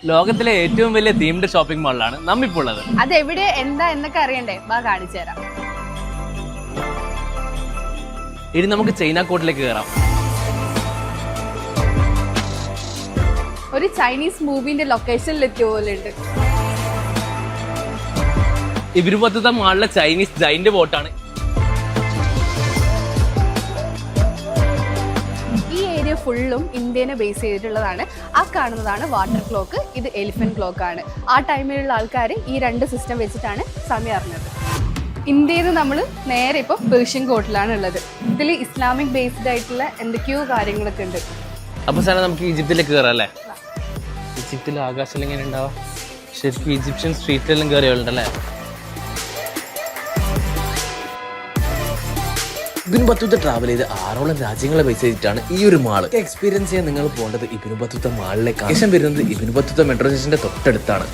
ലോകത്തിലെ ഏറ്റവും വലിയ തീംഡ് ഷോപ്പിംഗ് മാളിലാണ് നമ്മിപ്പോൾ ഉള്ളത്. അതെവിടെ എന്താ എന്നൊക്കെ അറിയണ്ടേ? വാ കാണിച്ചു തരാം. ഇനി നമുക്ക് ചൈന കോട്ടിലേക്ക് കയറാം. ഒരു ചൈനീസ് മൂവിന്റെ ലൊക്കേഷനിൽ എത്തിയ പോലെ ഉണ്ട്. ഇബിനുബത്തുത മാളിലെ ചൈനീസ് ജൈന്റ് ബോട്ടാണ്. ഈ ഏരിയ ഫുള്ളും ഇന്ത്യനെ ബേസ് ചെയ്തിട്ടുള്ളതാണ്. ആ കാണുന്നതാണ് വാട്ടർ ക്ലോക്ക്, ഇത് എലിഫന്റ് ക്ലോക്ക് ആണ്. ആ ടൈമിലുള്ള ആൾക്കാർ ഈ രണ്ട് സിസ്റ്റം വെച്ചിട്ടാണ് സമയം അറിഞ്ഞത്. ഇന്ത്യയിൽ നിന്ന് നമ്മൾ നേരെ ഇപ്പോൾ പേർഷ്യൻ കോർട്ടിലാണ് ഉള്ളത്. ഇതിൽ ഇസ്ലാമിക് ബേസ്ഡ് ആയിട്ടുള്ള എന്തൊക്കെയോ കാര്യങ്ങളൊക്കെ ഉണ്ട്. അപ്പൊ സാറേ നമുക്ക് ഈജിപ്തിലേക്ക് കയറാം അല്ലേ? ഈജിപ്തിൽ ആകാശം എങ്ങനെ ഉണ്ടാവാം? ശരിക്കും ഈജിപ്ഷ്യൻ സ്ട്രീറ്റിലെല്ലാം കയറിയുണ്ടല്ലേ? ഇബിനു ബത്തൂത്ത ട്രാവൽ ചെയ്ത് 6ഓളം രാജ്യങ്ങളെ ബേസ് ചെയ്തിട്ടാണ് ഈ ഒരു മാള്. എക്സ്പീരിയൻസ് ചെയ്യാൻ നിങ്ങൾ പോകേണ്ടത് ഇബിനു ബത്തൂത്ത മാളിലേക്കാണ്. ശേഷം വരുന്നത് ഇബിനു ബത്തൂത്ത മെട്രോ സ്റ്റേഷന്റെ തൊട്ടടുത്താണ്.